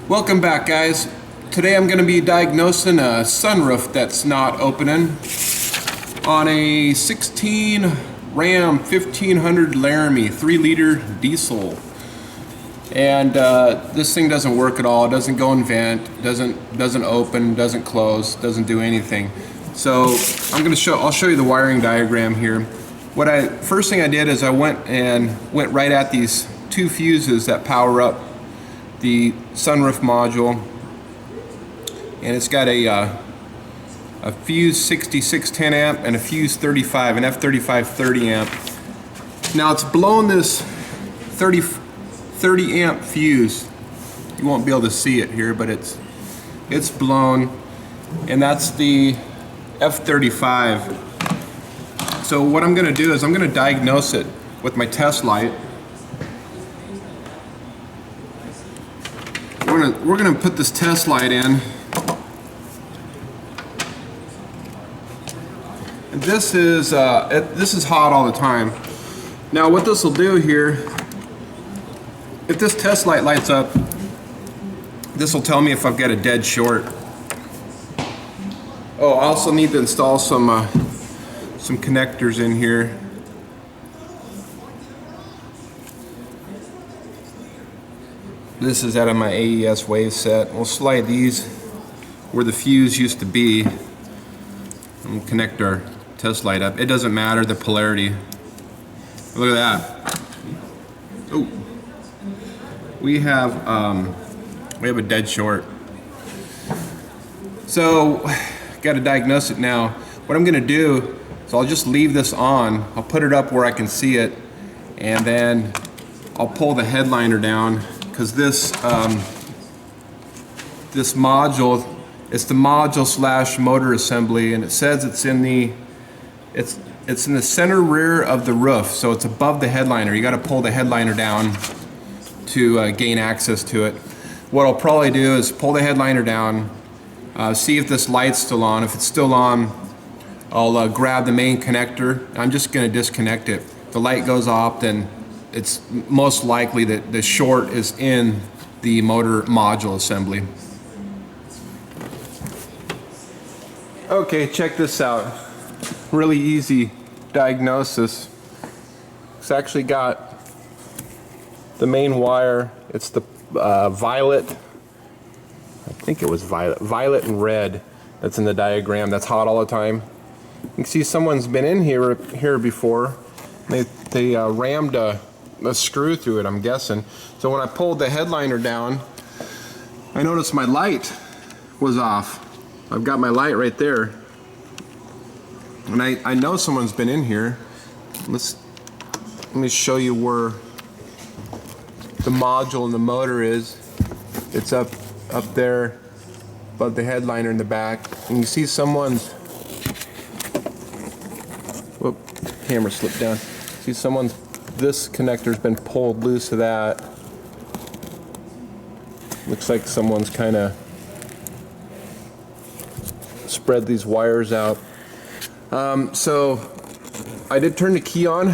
Welcome back, guys. Today I'm going to be diagnosing a sunroof that's not opening on a 16 Ram 1500 Laramie 3-liter diesel. And this thing doesn't work at all. It doesn't go in vent, doesn't open, doesn't close, doesn't do anything. So I'll show you the wiring diagram here. First thing I did is I went right at these two fuses that power up the sunroof module, and it's got a fuse 6610 amp and a fuse 35, an F35 30 amp. Now it's blown this 30 amp fuse. You won't be able to see it here, but it's blown, and that's the F35. So what I'm going to do is I'm going to diagnose it with my test light. We're gonna put this test light in. And this is hot all the time. Now what this will do here, if this test light lights up, this will tell me if I've got a dead short. Oh, I also need to install some connectors in here. This is out of my AES wave set. We'll slide these where the fuse used to be and we'll connect our test light up. It doesn't matter the polarity. Look at that. Oh, we have a dead short. So got to diagnose it now. What I'm going to do is I'll just leave this on. I'll put it up where I can see it, and then I'll pull the headliner down. Because this module, it's the module / motor assembly, and it says it's in the center rear of the roof, so it's above the headliner. You got to pull the headliner down to gain access to it. What I'll probably do is pull the headliner down, see if this light's still on. If it's still on, I'll grab the main connector. I'm just going to disconnect it. If the light goes off, then it's most likely that the short is in the motor module assembly. Okay, check this out. Really easy diagnosis. It's actually got the main wire. It's the violet. I think it was violet and red. That's in the diagram. That's hot all the time. You can see someone's been in here before. They rammed a screw through it, I'm guessing. So when I pulled the headliner down, I noticed my light was off. I've got my light right there, and I know someone's been in here. Let me show you where the module and the motor is. It's up there above the headliner in the back, and you see someone's, whoop, camera slipped down. See someone's, this connector's been pulled loose of that. Looks like someone's kind of spread these wires out. So I did turn the key on.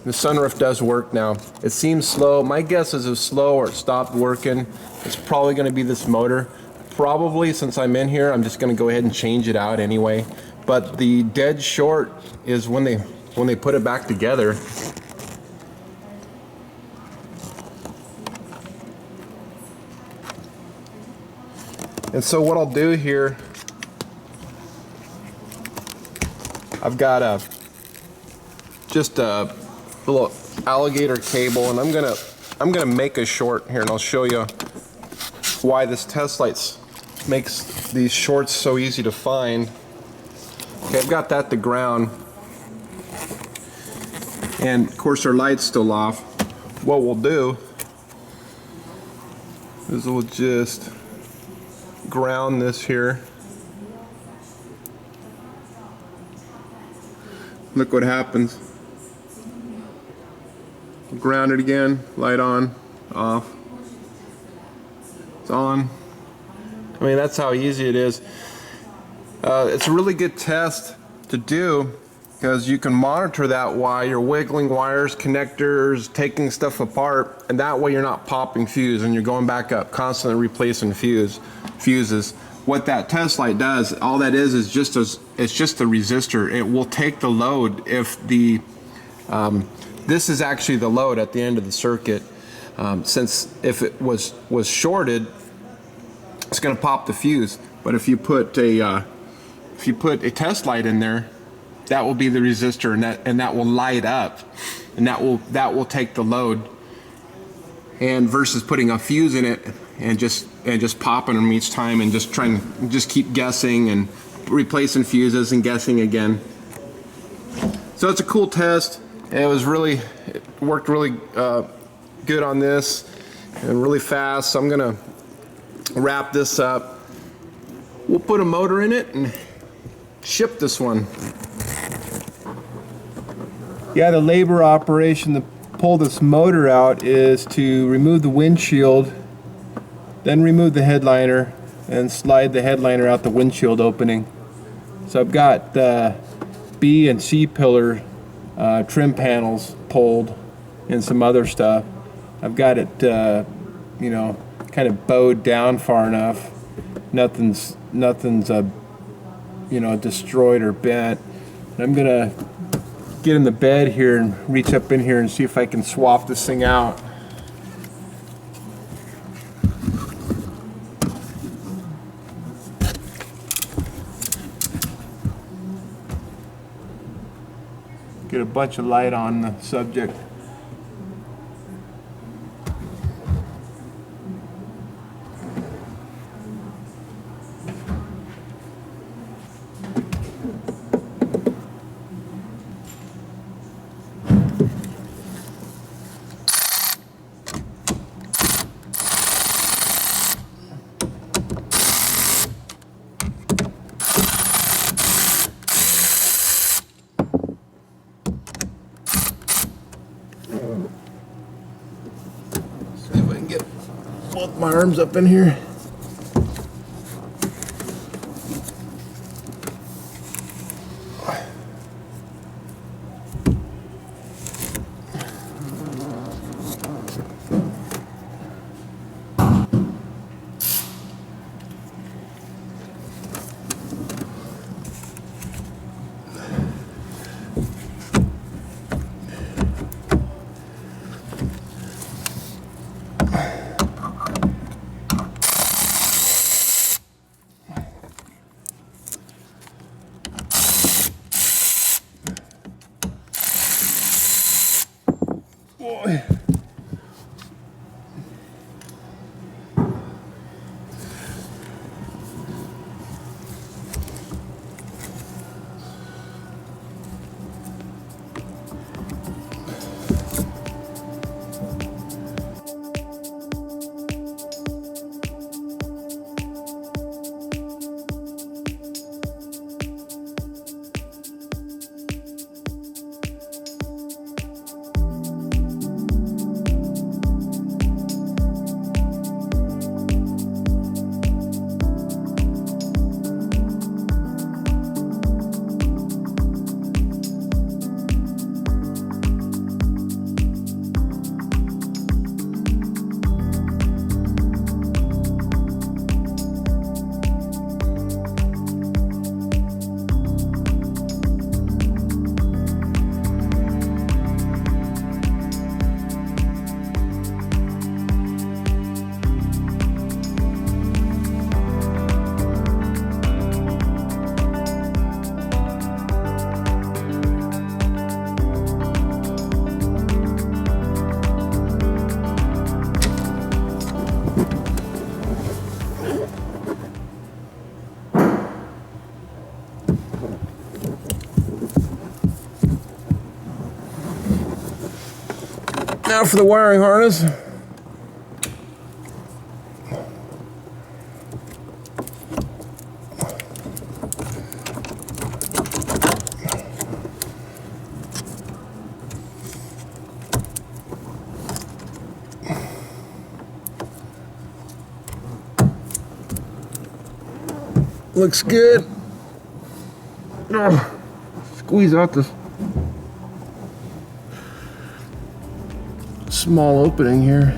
The sunroof does work now. It seems slow. My guess is it's slow or it stopped working. It's probably going to be this motor. Probably, since I'm in here, I'm just going to go ahead and change it out anyway. But the dead short is when they put it back together. And so what I'll do here, I've got just a little alligator cable, and I'm gonna make a short here, and I'll show you why this test light makes these shorts so easy to find. Okay, I've got that to ground, and of course our light's still off. What we'll do is we'll just ground this here. Look what happens. Ground it again, light on, off. It's on. I mean, that's how easy it is. It's a really good test to do because you can monitor that while you're wiggling wires, connectors, taking stuff apart, and that way you're not popping fuse and you're going back up, constantly replacing fuses. What that test light does, all that is just it's just a resistor. It will take the load if the this is actually the load at the end of the circuit. Since if it was shorted, it's going to pop the fuse. But if you put a test light in there, that will be the resistor, and that will light up, and that will take the load. And versus putting a fuse in it and just popping them each time and just keep guessing and replacing fuses and guessing again. So it's a cool test. It worked really good on this and really fast. So I'm gonna wrap this up. We'll put a motor in it and ship this one. Yeah, the labor operation to pull this motor out is to remove the windshield, then remove the headliner, and slide the headliner out the windshield opening. So I've got B and C pillar trim panels pulled and some other stuff. I've got it, you know, kind of bowed down far enough. Nothing's you know, destroyed or bent. And I'm gonna get in the bed here and reach up in here and see if I can swap this thing out. Get a bunch of light on the subject. See if I can get both my arms up in here. Boy. Now for the wiring harness. Looks good. Oh, squeeze out this small opening here.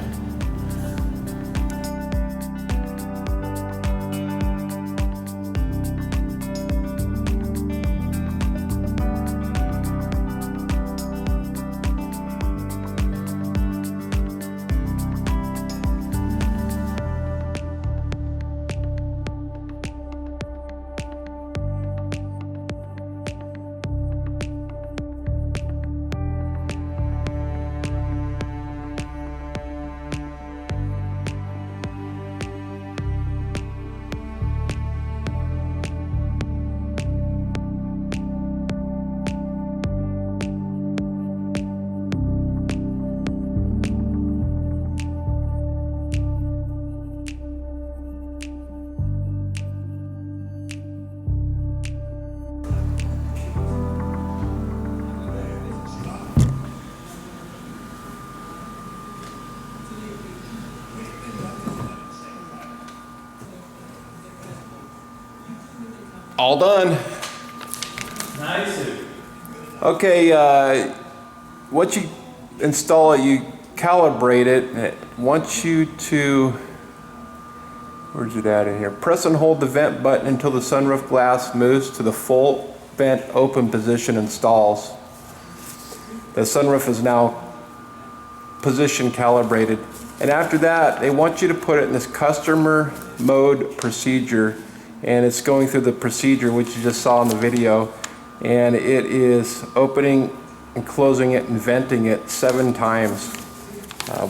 All done. Nice. Okay, once you install it, you calibrate it. It wants you to, where's it at in here? Press and hold the vent button until the sunroof glass moves to the full vent open position and stalls. The sunroof is now position calibrated. And after that, they want you to put it in this customer mode procedure. And it's going through the procedure which you just saw in the video, and it is opening and closing it and venting it 7 times.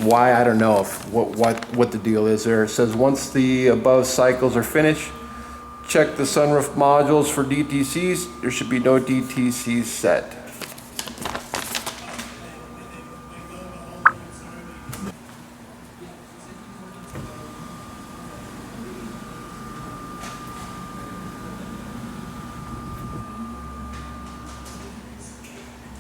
Why, I don't know what the deal is there. It says once the above cycles are finished, check the sunroof modules for DTCs. There should be no DTCs set.